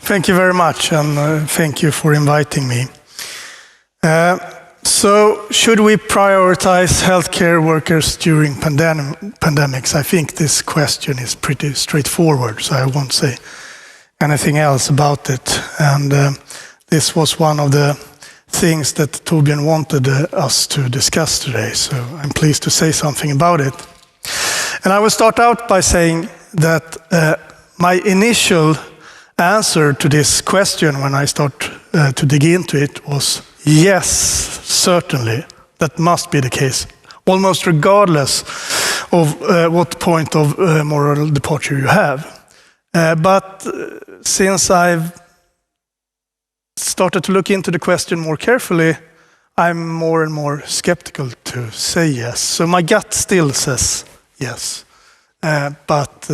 Thank you very much, and thank you for inviting me. So, should we prioritize healthcare workers during pandemics? I think this question is pretty straightforward, so I won't say anything else about it. And this was one of the things that Torbjörn wanted us to discuss today, so I'm pleased to say something about it. And I will start out by saying that my initial answer to this question when I start to dig into it was yes, certainly, that must be the case, almost regardless of what point of moral departure you have. But since I've started to look into the question more carefully, I'm more and more skeptical to say yes. So my gut still says yes, but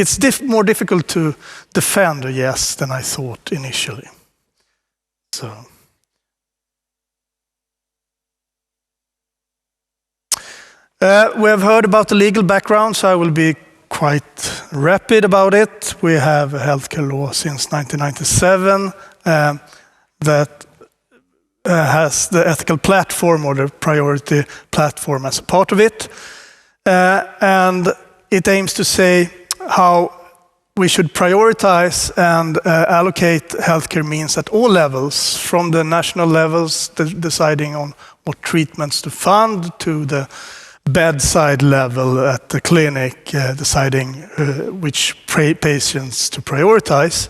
it's more difficult to defend a yes than I thought initially. So, we have heard about the legal background, so I will be quite rapid about it. We have a healthcare law since 1997 that has the ethical platform or the priority platform as a part of it. And it aims to say how we should prioritize and allocate healthcare means at all levels, from the national levels, deciding on what treatments to fund, to the bedside level at the clinic, deciding which patients to prioritize.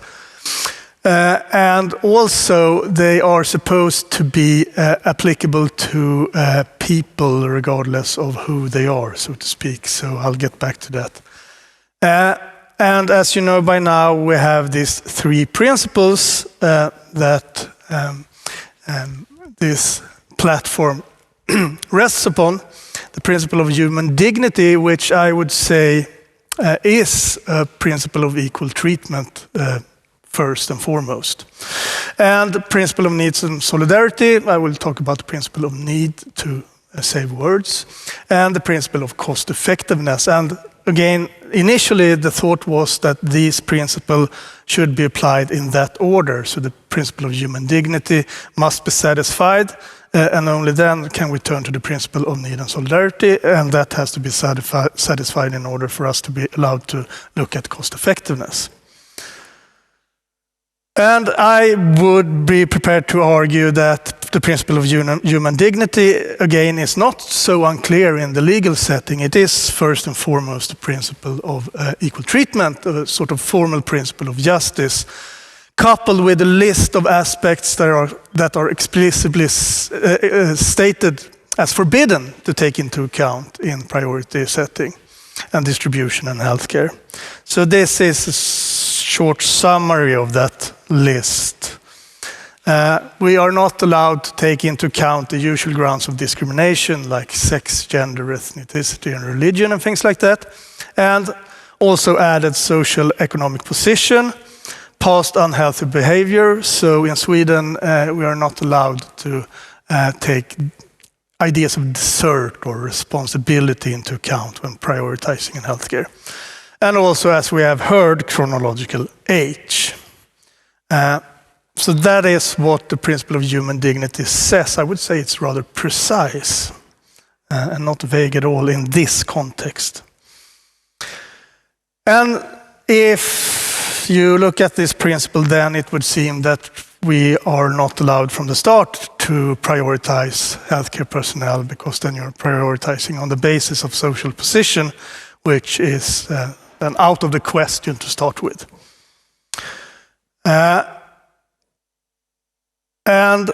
And also they are supposed to be applicable to people regardless of who they are, so to speak. So I'll get back to that. And as you know by now, we have these three principles that this platform rests upon. The principle of human dignity, which I would say is a principle of equal treatment first and foremost. And the principle of needs and solidarity, I will talk about the principle of need to save words, and the principle of cost effectiveness. And again, initially the thought was that these principles should be applied in that order. So the principle of human dignity must be satisfied, and only then can we turn to the principle of need and solidarity, and that has to be satisfied in order for us to be allowed to look at cost effectiveness. And I would be prepared to argue that the principle of human dignity, again, is not so unclear in the legal setting. It is first and foremost the principle of equal treatment, a sort of formal principle of justice, coupled with a list of aspects that are explicitly stated as forbidden to take into account in priority setting and distribution in healthcare. So this is a short summary of that list. We are not allowed to take into account the usual grounds of discrimination like sex, gender, ethnicity, and religion and things like that. And also added social economic position, past unhealthy behavior. So in Sweden, we are not allowed to take ideas of desert or responsibility into account when prioritizing in healthcare. And also, as we have heard, chronological age. So that is what the principle of human dignity says. I would say it's rather precise and not vague at all in this context. And if you look at this principle, then it would seem that we are not allowed from the start to prioritize healthcare personnel, because then you're prioritizing on the basis of social position, which is then out of the question to start with. And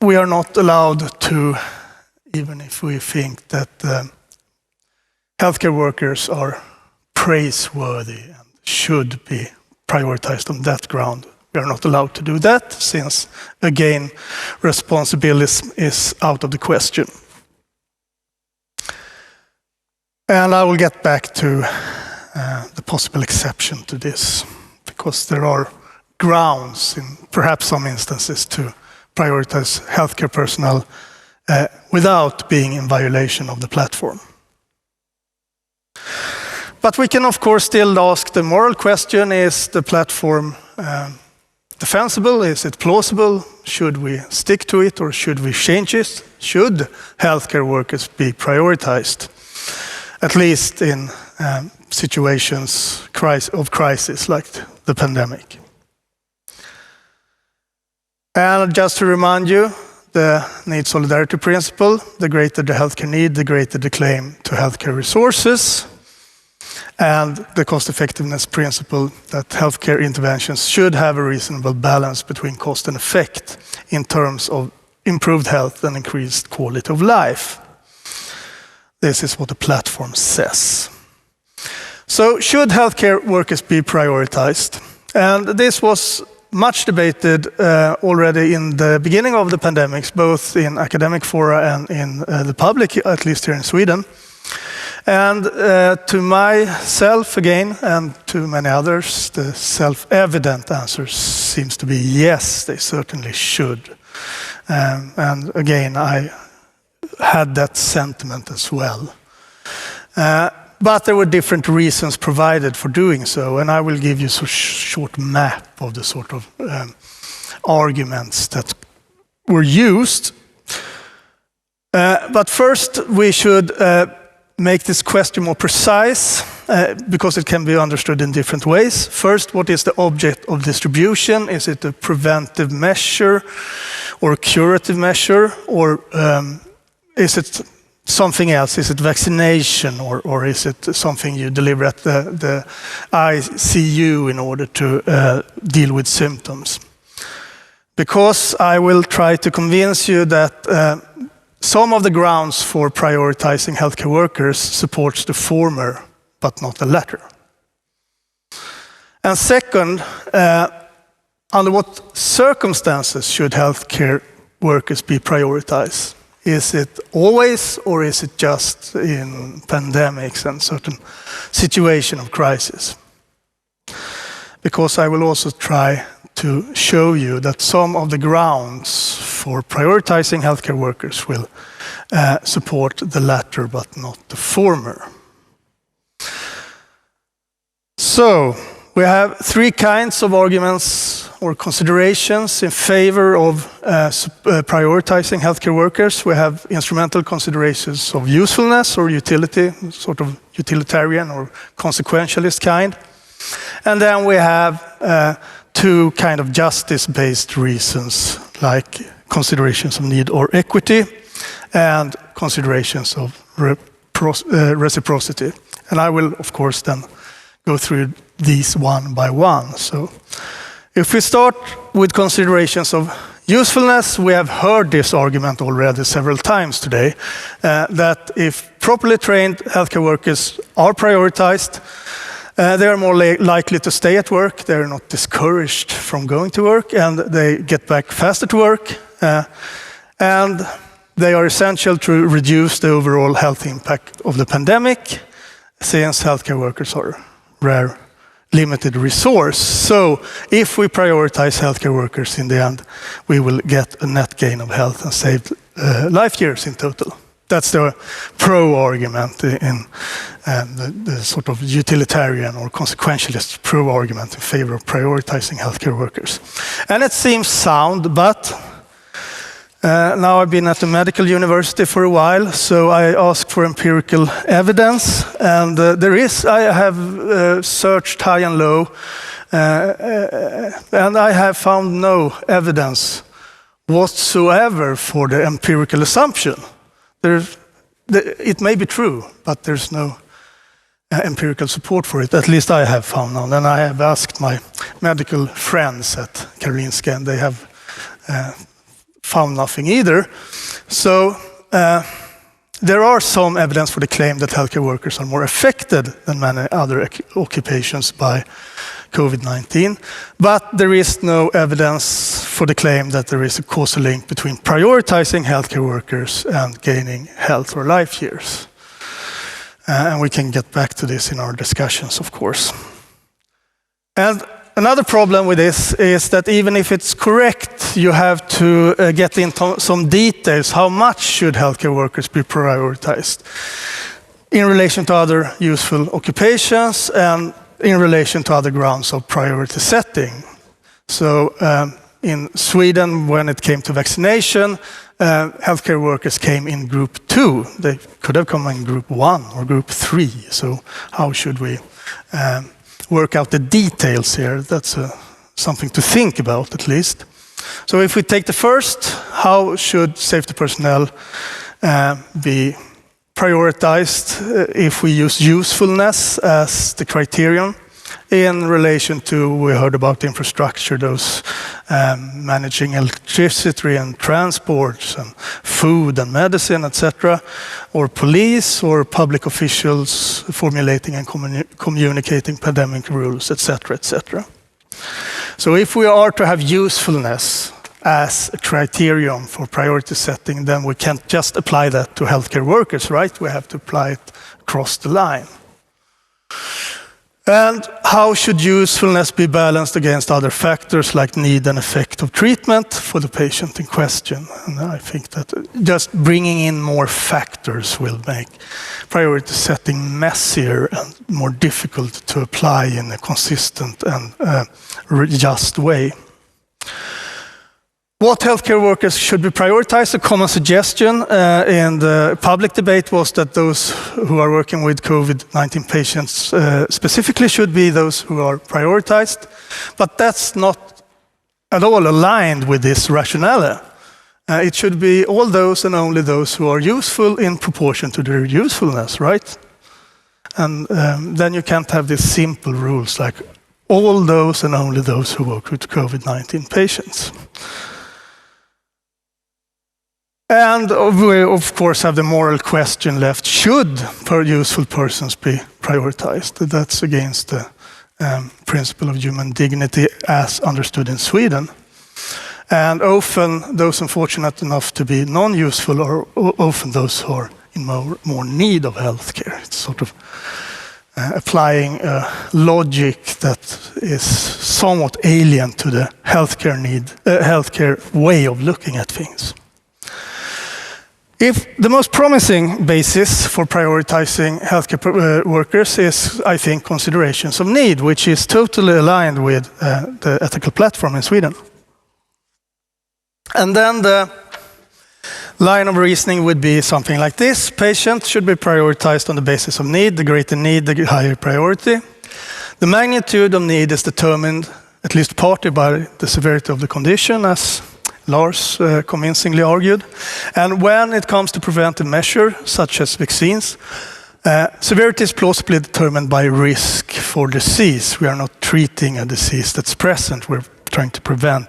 we are not allowed to, even if we think that healthcare workers are praiseworthy and should be prioritized on that ground, we are not allowed to do that, since, again, responsibility is out of the question. And I will get back to the possible exception to this, because there are grounds in perhaps some instances to prioritize healthcare personnel without being in violation of the platform. But we can, of course, still ask the moral question: is the platform defensible? Is it plausible? Should we stick to it or should we change it? Should healthcare workers be prioritized, at least in situations of crisis like the pandemic? And just to remind you, the need solidarity principle: the greater the healthcare need, the greater the claim to healthcare resources. And the cost effectiveness principle, that healthcare interventions should have a reasonable balance between cost and effect in terms of improved health and increased quality of life. This is what the platform says. So should healthcare workers be prioritized? And this was much debated already in the beginning of the pandemics, both in academic fora and in the public, at least here in Sweden. And to myself again, and to many others, the self-evident answer seems to be yes, they certainly should. And again, I had that sentiment as well. But there were different reasons provided for doing so, and I will give you a short map of the sort of arguments that were used. But first, we should make this question more precise, because it can be understood in different ways. First, what is the object of distribution? Is it a preventive measure or a curative measure, or is it something else? Is it vaccination, or is it something you deliver at the ICU in order to deal with symptoms? Because I will try to convince you that some of the grounds for prioritizing healthcare workers supports the former, but not the latter. And second, under what circumstances should healthcare workers be prioritized? Is it always, or is it just in pandemics and certain situation of crisis? Because I will also try to show you that some of the grounds for prioritizing healthcare workers will support the latter but not the former. So we have three kinds of arguments or considerations in favor of prioritizing healthcare workers. We have instrumental considerations of usefulness or utility, sort of utilitarian or consequentialist kind. And then we have two kind of justice-based reasons, like considerations of need or equity and considerations of reciprocity. And I will, of course, then go through these one by one. So if we start with considerations of usefulness, we have heard this argument already several times today, that if properly trained healthcare workers are prioritized, they are more likely to stay at work, they are not discouraged from going to work, and they get back faster to work, and they are essential to reduce the overall health impact of the pandemic, since healthcare workers are rare, limited resource. So if we prioritize healthcare workers in the end, we will get a net gain of health and saved life years in total. That's the pro-argument in the sort of utilitarian or consequentialist pro-argument in favor of prioritizing healthcare workers. And it seems sound, but now I've been at the medical university for a while, so I asked for empirical evidence, and I have searched high and low, and I have found no evidence whatsoever for the empirical assumption. It may be true, but there's no empirical support for it. At least I have found none. And I have asked my medical friends at Karolinska, and they have found nothing either. So there are some evidence for the claim that healthcare workers are more affected than many other occupations by COVID-19, but there is no evidence for the claim that there is a causal link between prioritizing healthcare workers and gaining health or life years. And we can get back to this in our discussions, of course. And another problem with this is that even if it's correct, you have to get into some details. How much should healthcare workers be prioritized in relation to other useful occupations and in relation to other grounds of priority setting? So in Sweden, when it came to vaccination, healthcare workers came in group 2. They could have come in group 1 or group 3. So how should we work out the details here? That's something to think about, at least. So if we take the first, how should safety personnel be prioritized if we use usefulness as the criterion in relation to, we heard about infrastructure, those managing electricity and transports and food and medicine, etc., or police or public officials formulating and communicating pandemic rules, etc., etc. So if we are to have usefulness as a criterion for priority setting, then we can't just apply that to healthcare workers, right? We have to apply it across the line. And how should usefulness be balanced against other factors like need and effect of treatment for the patient in question? And I think that just bringing in more factors will make priority setting messier and more difficult to apply in a consistent and just way. What healthcare workers should be prioritized? A common suggestion in the public debate was that those who are working with COVID-19 patients specifically should be those who are prioritized. But that's not at all aligned with this rationale. It should be all those and only those who are useful in proportion to their usefulness, right? And then you can't have these simple rules like all those and only those who work with COVID-19 patients. And we, of course, have the moral question left. Should useful persons be prioritized? That's against the principle of human dignity as understood in Sweden. And often, those unfortunate enough to be non-useful are often those who are in more need of healthcare. It's sort of applying a logic that is somewhat alien to the healthcare way of looking at things. If the most promising basis for prioritizing healthcare workers is, I think, considerations of need, which is totally aligned with the ethical platform in Sweden. And then the line of reasoning would be something like this. Patients should be prioritized on the basis of need. The greater need, the higher priority. The magnitude of need is determined, at least partly, by the severity of the condition, as Lars convincingly argued. And when it comes to preventive measures, such as vaccines, severity is plausibly determined by risk for disease. We are not treating a disease that's present. We're trying to prevent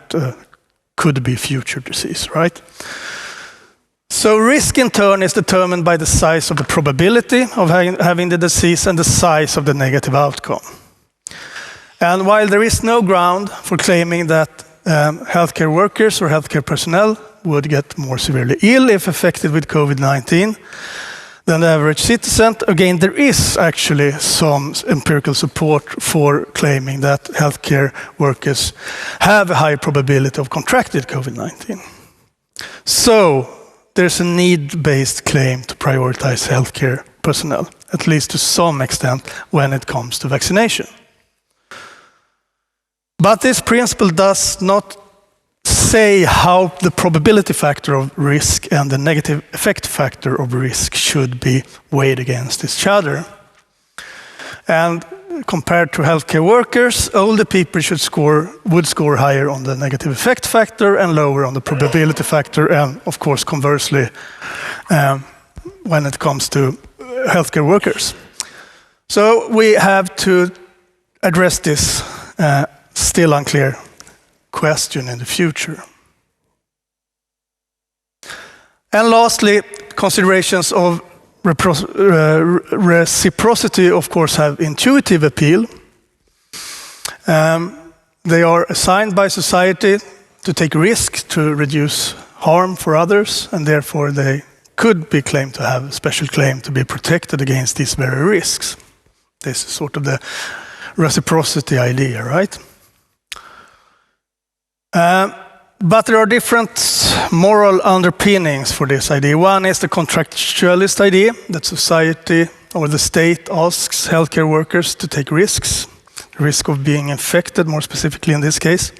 could be future disease, right? So risk in turn is determined by the size of the probability of having the disease and the size of the negative outcome. And while there is no ground for claiming that healthcare workers or healthcare personnel would get more severely ill if affected with COVID-19 than the average citizen. Again, there is actually some empirical support for claiming that healthcare workers have a high probability of contracting COVID-19. So there's a need-based claim to prioritize healthcare personnel, at least to some extent, when it comes to vaccination. But this principle does not say how the probability factor of risk and the negative effect factor of risk should be weighed against each other. And compared to healthcare workers, older people would score higher on the negative effect factor and lower on the probability factor, and of course, conversely, when it comes to healthcare workers. So we have to address this still unclear question in the future. And lastly, considerations of reciprocity, of course, have intuitive appeal. They are assigned by society to take risk to reduce harm for others, and therefore they could be claimed to have a special claim to be protected against these very risks. This is sort of the reciprocity idea, right? But there are different moral underpinnings for this idea. One is the contractualist idea that society or the state asks healthcare workers to take risks risk of being infected, more specifically in this case.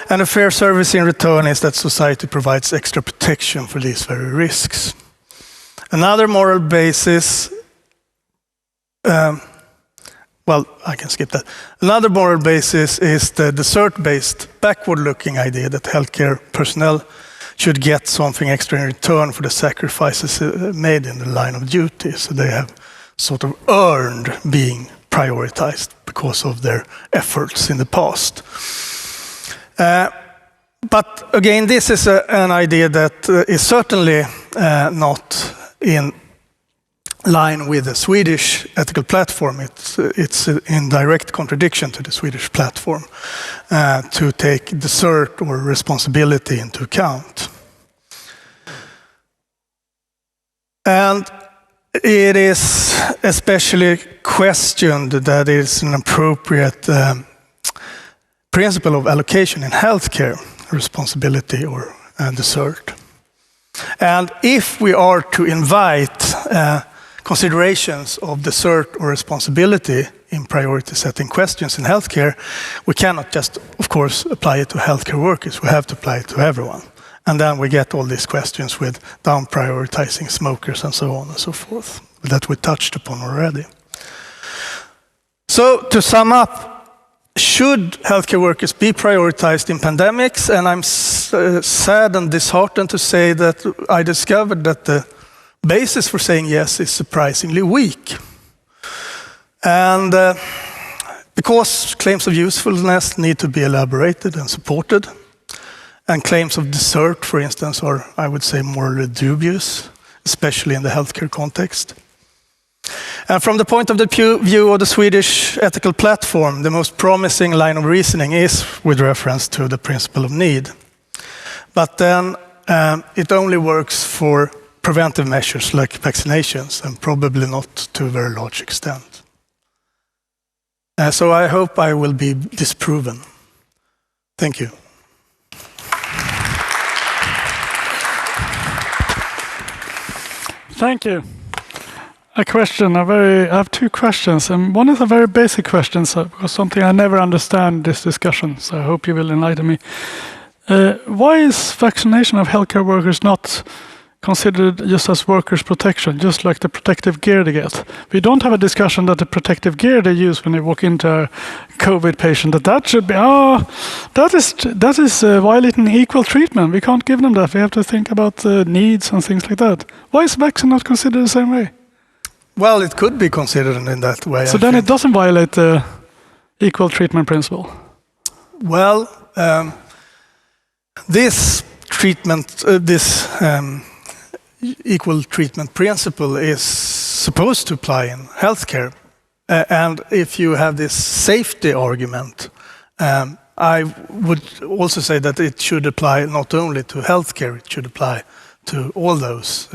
And a fair service in return is that society provides extra protection for these very risks. Another moral basis, I can skip that. Another moral basis is the desert-based, backward-looking idea that healthcare personnel should get something extra in return for the sacrifices made in the line of duty. So they have sort of earned being prioritized because of their efforts in the past. But again, this is an idea that is certainly not in line with the Swedish ethical platform. It's in direct contradiction to the Swedish platform to take desert or responsibility into account. And it is especially questioned that it's an appropriate principle of allocation in healthcare, responsibility or desert. And if we are to invite considerations of desert or responsibility in priority setting questions in healthcare, we cannot just, of course, apply it to healthcare workers. We have to apply it to everyone. And then we get all these questions with down prioritizing smokers and so on and so forth that we touched upon already. So to sum up, should healthcare workers be prioritized in pandemics? And I'm sad and disheartened to say that I discovered that the basis for saying yes is surprisingly weak. And because claims of usefulness need to be elaborated and supported, and claims of desert, for instance, are, I would say, more dubious, especially in the healthcare context. And from the point of view of the Swedish ethical platform, the most promising line of reasoning is with reference to the principle of need. But then it only works for preventive measures like vaccinations, and probably not to a very large extent. So I hope I will be disproven. Thank you. Thank you. A question, I have two questions, and one is a very basic question, because something I never understand this discussion, so I hope you will enlighten me. Why is vaccination of healthcare workers not considered just as workers' protection, just like the protective gear they get? We don't have a discussion that the protective gear they use when they walk into a COVID patient, that should be, that is violating equal treatment. We can't give them that. We have to think about needs and things like that. Why is vaccine not considered the same way? Well, it could be considered in that way. So then it doesn't violate the equal treatment principle? Well, this treatment, equal treatment principle is supposed to apply in healthcare. And if you have this safety argument, I would also say that it should apply not only to healthcare, it should apply to all those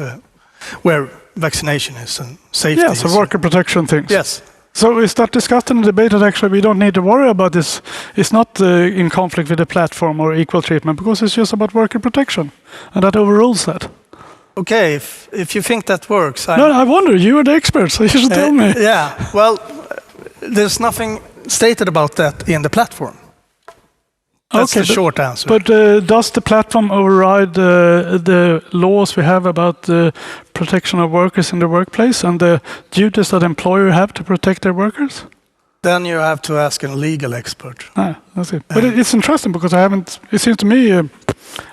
where vaccination is and safety. Yes, so worker protection things. Yes. So is that discussed in the debate that actually we don't need to worry about this? It's not in conflict with the platform or equal treatment, because it's just about worker protection, and that overrules that. Okay, if you think that works. No, I wonder, you are the expert, so you should tell me. Yeah, well, there's nothing stated about that in the platform. That's the short answer. But does the platform override the laws we have about the protection of workers in the workplace and the duties that employers have to protect their workers? Then you have to ask a legal expert. That's it. But it's interesting because it seems to me,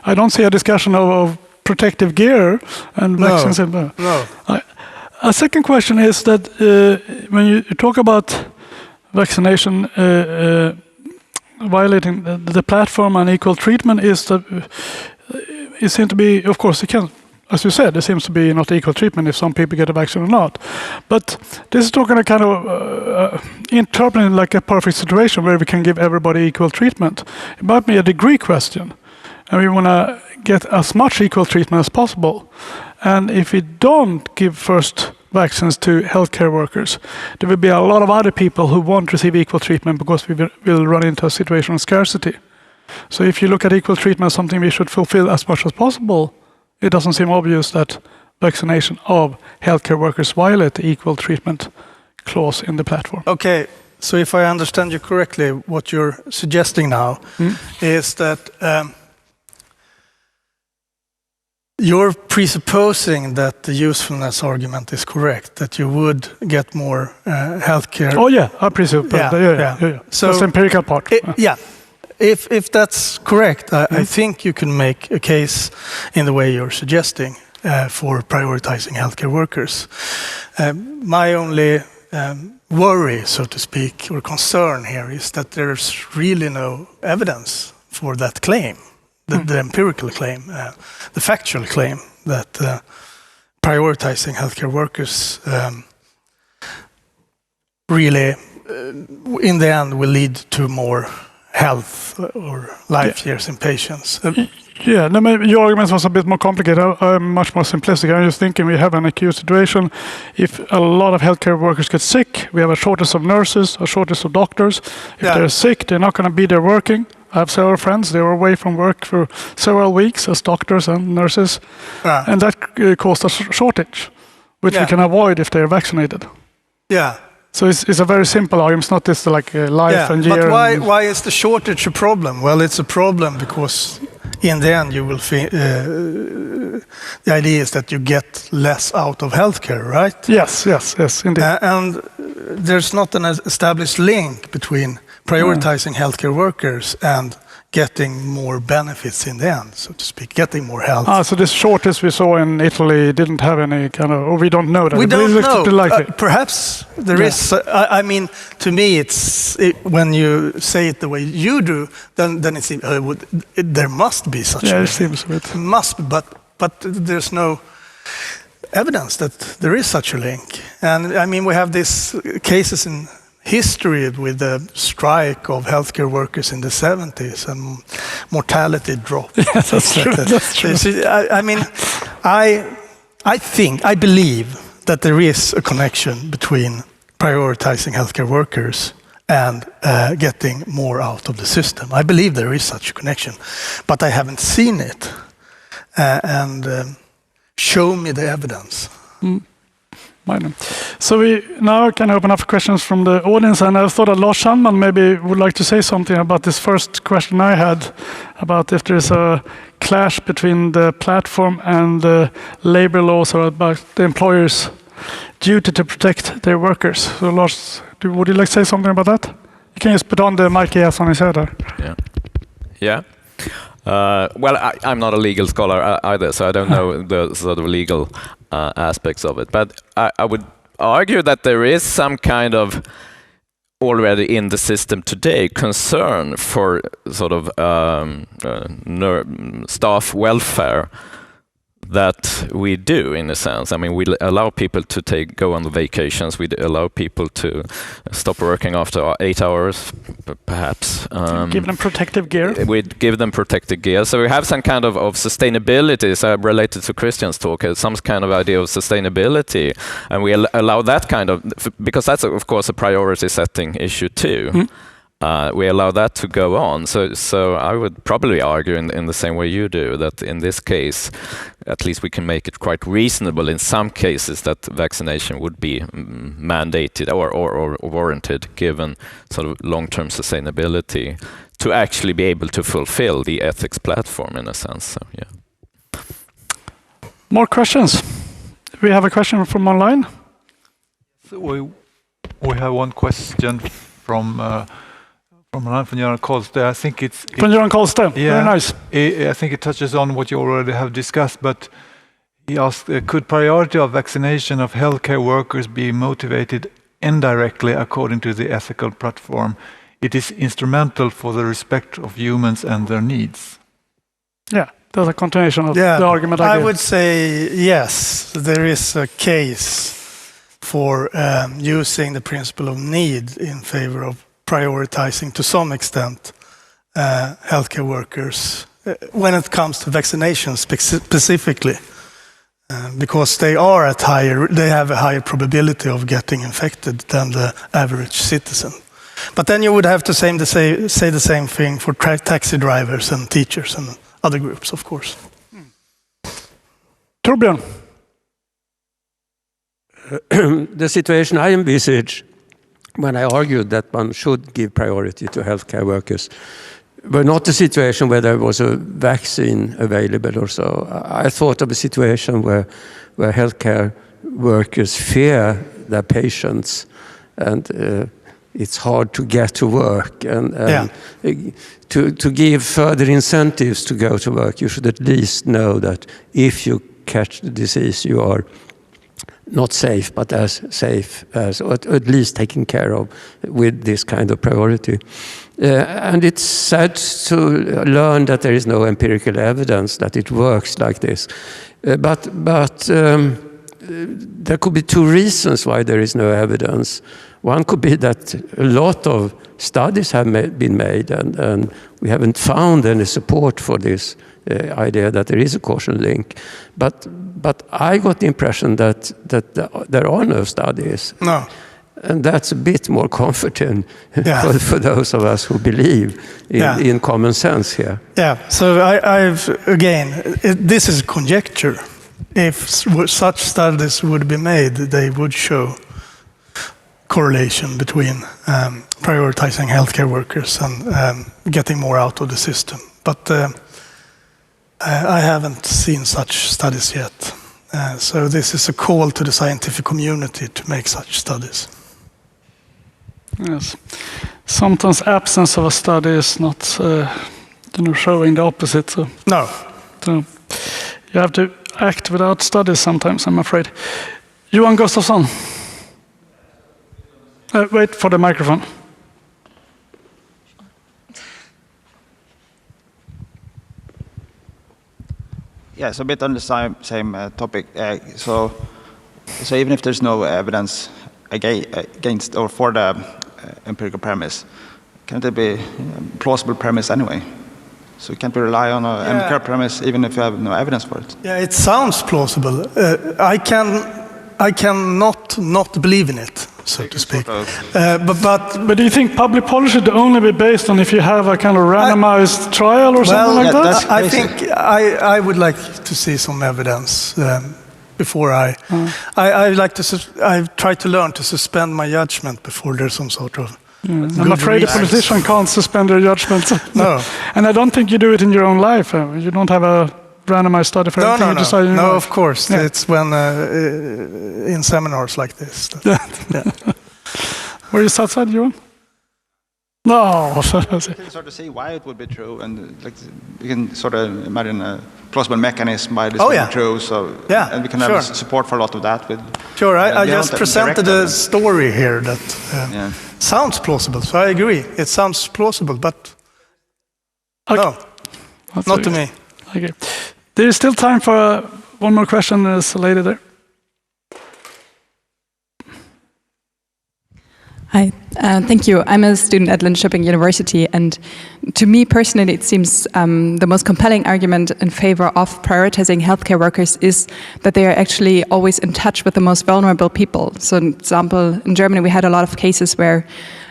I don't see a discussion of protective gear and vaccines. No. A second question is that when you talk about vaccination violating the platform and equal treatment, is that it seems to be, of course, it can, as you said, there seems to be not equal treatment if some people get a vaccine or not. But this is talking a kind of interpreting like a perfect situation where we can give everybody equal treatment. It might be a degree question, and we want to get as much equal treatment as possible. And if we don't give first vaccines to healthcare workers, there will be a lot of other people who won't receive equal treatment because we will run into a situation of scarcity. So if you look at equal treatment as something we should fulfill as much as possible, it doesn't seem obvious that vaccination of healthcare workers violate the equal treatment clause in the platform. Okay, So if I understand you correctly, what you're suggesting now is that you're presupposing that the usefulness argument is correct, that you would get more healthcare. Oh yeah, I presume. Yeah. So that's the empirical part. If that's correct, I think you can make a case in the way you're suggesting for prioritizing healthcare workers. My only worry, so to speak, or concern here is that there's really no evidence for that claim, the empirical claim, the factual claim that prioritizing healthcare workers really, in the end, will lead to more health or life years in patients. No, maybe your argument was a bit more complicated. I'm much more simplistic. I'm just thinking we have an acute situation. If a lot of healthcare workers get sick, we have a shortage of nurses, a shortage of doctors. If they're sick, they're not going to be there working. I have several friends, they were away from work for several weeks as doctors and nurses. And that caused a shortage, which we can avoid if they're vaccinated. So it's a very simple argument. It's not this like life and year. But why is the shortage a problem? Well, it's a problem because in the end you will the idea is that you get less out of healthcare, right? Yes, indeed. And there's not an established link between prioritizing healthcare workers and getting more benefits in the end, so to speak, getting more health. So this shortage we saw in Italy didn't have any kind of, or we don't know that. We don't know. Perhaps there is. I mean, to me, when you say it the way you do, then it seems there must be such. Yeah, it seems a bit. Must be, but there's no evidence that there is such a link. And I mean, we have these cases in history with the strike of healthcare workers in the 70s and mortality dropped. Yes, that's true. That's true. I mean, I believe that there is a connection between prioritizing healthcare workers and getting more out of the system. I believe there is such a connection, but I haven't seen it. Show me the evidence. So we now can open up for questions from the audience, and I thought that Lars Sandman maybe would like to say something about this first question I had about if there's a clash between the platform and the labor laws, or about the employer's duty to protect their workers. So Lars, would you like to say something about that? You can just put on the mic he has on his head there. Yeah. Well, I'm not a legal scholar either, so I don't know the sort of legal aspects of it. But I would argue that there is some kind of already in the system today concern for sort of staff welfare that we do, in a sense. I mean, we allow people to go on the vacations. We allow people to stop working after 8 hours, perhaps. Give them protective gear. We give them protective gear. So we have some kind of sustainability, so related to Christian's talk, some kind of idea of sustainability. And we allow that kind of, because that's, of course, a priority setting issue too. We allow that to go on. So I would probably argue in the same way you do, that in this case, at least we can make it quite reasonable in some cases that vaccination would be mandated or warranted, given sort of long-term sustainability, to actually be able to fulfill the ethics platform in a sense. So, yeah. More questions? We have a question from online. So we have one question from Göran Kolste. I think it's from Göran Kolste. Very nice. I think it touches on what you already have discussed, but he asked, could priority of vaccination of healthcare workers be motivated indirectly according to the ethical platform? It is instrumental for the respect of humans and their needs. Yeah, that's a continuation of the argument. I would say yes, there is a case for using the principle of need in favor of prioritizing to some extent healthcare workers when it comes to vaccination specifically, because they have a higher probability of getting infected than the average citizen. But then you would have to say the same thing for taxi drivers and teachers and other groups, of course. Torbjörn. The situation I envisage when I argued that one should give priority to healthcare workers, were not a situation where there was a vaccine available or so. I thought of a situation where healthcare workers fear their patients, and it's hard to get to work. And to give further incentives to go to work, you should at least know that if you catch the disease, you are not safe, but as safe as, or at least taken care of with this kind of priority. And it's sad to learn that there is no empirical evidence that it works like this. But there could be two reasons why there is no evidence. One could be that a lot of studies have been made, and we haven't found any support for this idea that there is a causal link. But I got the impression that there are no studies. No. And that's a bit more comforting for those of us who believe in common sense here. Yeah, so this is conjecture. If such studies would be made, they would show correlation between prioritizing healthcare workers and getting more out of the system. But I haven't seen such studies yet. So this is a call to the scientific community to make such studies. Yes. Sometimes absence of a study is not showing the opposite. So. No. So you have to act without studies sometimes, I'm afraid. Johan Gustafsson. Wait for the microphone. Yeah, so a bit on the same topic. So even if there's no evidence against or for the empirical premise, can't it be a plausible premise anyway? So can't we rely on an empirical premise even if you have no evidence for it? Yeah, it sounds plausible. I cannot not believe in it, so to speak. But do you think public policy should only be based on if you have a kind of randomized trial or something like that? I think I would like to see some evidence before I try to learn to suspend my judgment before there's some sort of. I'm afraid a politician can't suspend their judgment. No. And I don't think you do it in your own life. You don't have a randomized study for everything you decide in your life. Of course. Yeah. It's when in seminars like this. Were you outside, Johan? No. You can sort of see why it would be true, and you can sort of imagine a plausible mechanism why this would be true. So and we can have support for a lot of that. Sure, I just presented a story here that sounds plausible. So I agree, it sounds plausible, but no, not to me. Okay, there is still time for one more question. There's a lady there. Hi, thank you. I'm a student at Linköping University, and to me personally, it seems the most compelling argument in favor of prioritizing healthcare workers is that they are actually always in touch with the most vulnerable people. So, for example, in Germany, we had a lot of cases where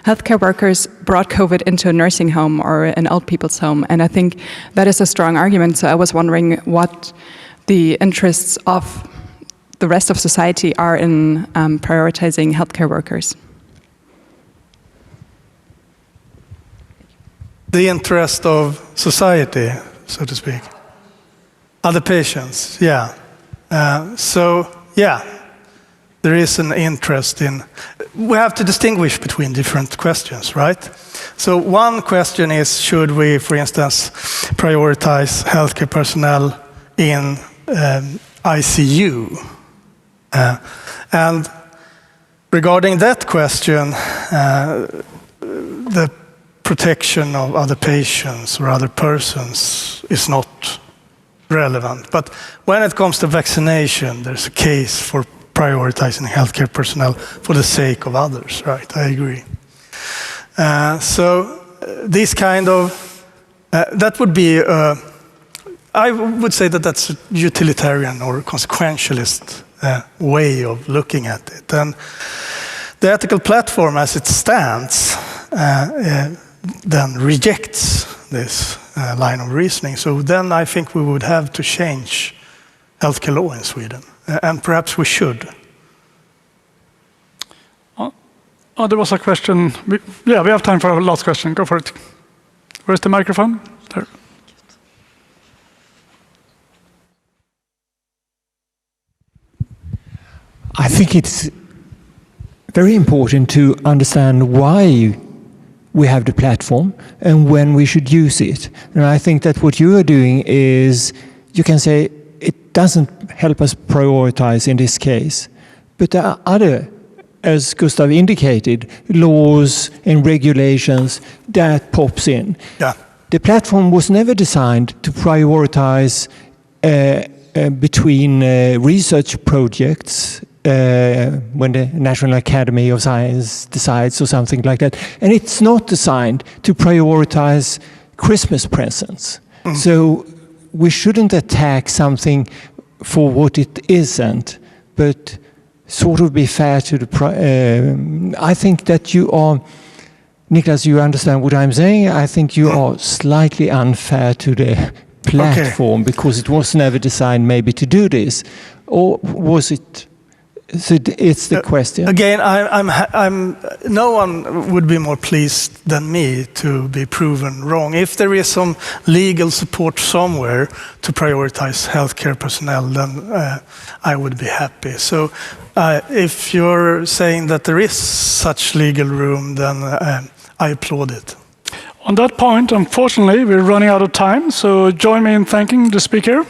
healthcare workers brought COVID into a nursing home or an old people's home, and I think that is a strong argument. So I was wondering what the interests of the rest of society are in prioritizing healthcare workers. The interest of society, so to speak. Other patients, there is an interest in. We have to distinguish between different questions, right? So one question is, should we, for instance, prioritize healthcare personnel in ICU? And regarding that question, the protection of other patients or other persons is not relevant. But when it comes to vaccination, there's a case for prioritizing healthcare personnel for the sake of others, right? I agree. So this kind of, that would be, I would say that that's a utilitarian or consequentialist way of looking at it. And the ethical platform as it stands then rejects this line of reasoning. So then I think we would have to change healthcare law in Sweden, and perhaps we should. Oh, there was a question. We have time for a last question. Go for it. Where's the microphone? There. I think it's very important to understand why we have the platform and when we should use it. And I think that what you are doing is, you can say, it doesn't help us prioritize in this case. But there are other, as Gustav indicated, laws and regulations that pops in. Yeah. The platform was never designed to prioritize between research projects when the National Academy of Science decides or something like that. And it's not designed to prioritize Christmas presents. So we shouldn't attack something for what it isn't, but sort of be fair to the... I think that you are... Niklas, you understand what I'm saying? I think you are slightly unfair to the platform because it was never designed maybe to do this. Or was it... So it's the question. Again, no one would be more pleased than me to be proven wrong. If there is some legal support somewhere to prioritize healthcare personnel, then I would be happy. So if you're saying that there is such legal room, then I applaud it. On that point, unfortunately, we're running out of time. So join me in thanking the speaker.